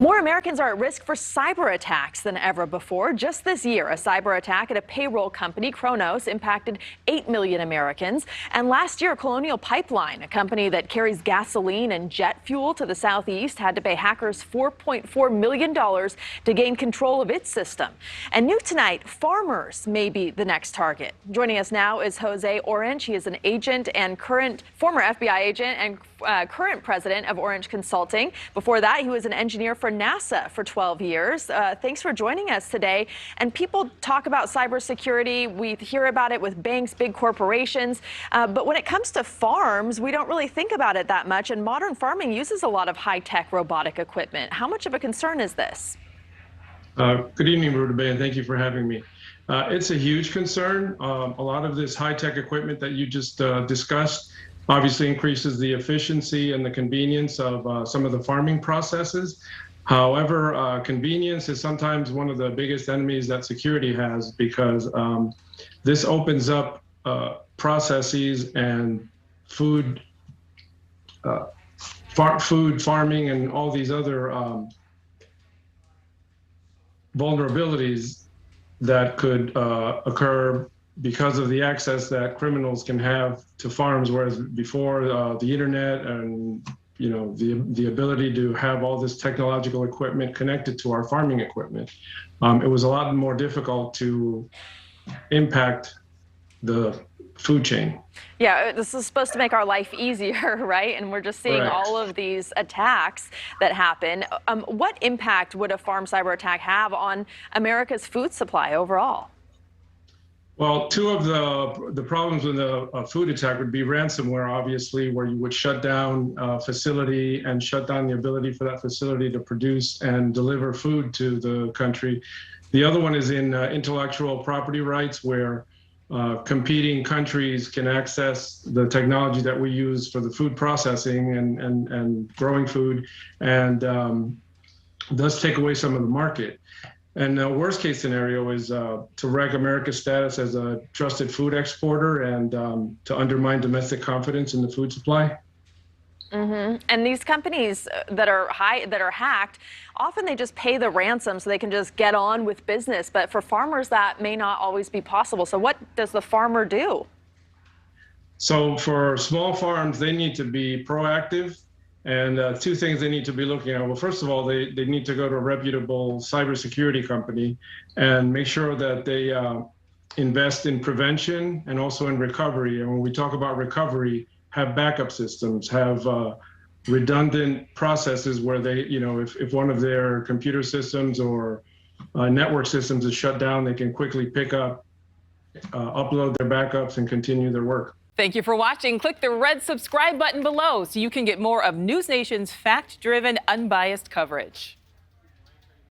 More Americans are at risk for cyber attacks than ever before. Just this year, a cyber attack at a payroll company, Kronos, impacted 8 million Americans. And last year, Colonial Pipeline, a company that carries gasoline and jet fuel to the southeast, had to pay hackers $4.4 million to gain control of its system. And new tonight, farmers may be the next target. Joining us now is Jose Orench. He is an agent and former FBI agent and current president of Orench Consulting. Before that, he was an engineer for NASA for 12 years. Thanks for joining us today. And people talk about cybersecurity. We hear about it with banks, big corporations. But when it comes to farms, we don't really think about it that much. And modern farming uses a lot of high-tech robotic equipment. How much of a concern is this? Good evening, Rutabe, and thank you for having me. It's a huge concern. A lot of this high-tech equipment that you just discussed obviously increases the efficiency and the convenience of some of the farming processes. However, convenience is sometimes one of the biggest enemies that security has, because this opens up processes and food farming and all these other vulnerabilities that could occur because of the access that criminals can have to farms, whereas before the internet and the ability to have all this technological equipment connected to our farming equipment, it was a lot more difficult to impact the food chain. Yeah, this is supposed to make our life easier, right? And we're just seeing all of these attacks that happen. What impact would a farm cyber attack have on America's food supply overall? Well, two of the problems with a food attack would be ransomware, obviously, where you would shut down a facility and shut down the ability for that facility to produce and deliver food to the country. The other one is in intellectual property rights, where competing countries can access the technology that we use for the food processing and growing food, and thus take away some of the market. And the worst case scenario is to wreck America's status as a trusted food exporter and to undermine domestic confidence in the food supply. And these companies that are hacked, often they just pay the ransom so they can just get on with business. But for farmers, that may not always be possible. So what does the farmer do? So for small farms, they need to be proactive. And two things they need to be looking at. Well, first of all, they need to go to a reputable cybersecurity company and make sure that they invest in prevention and also in recovery. And when we talk about recovery, have backup systems, have redundant processes where they, if one of their computer systems or network systems is shut down, they can quickly pick up, upload their backups and continue their work. Thank you for watching. Click the red subscribe button below so you can get more of NewsNation's fact-driven, unbiased coverage.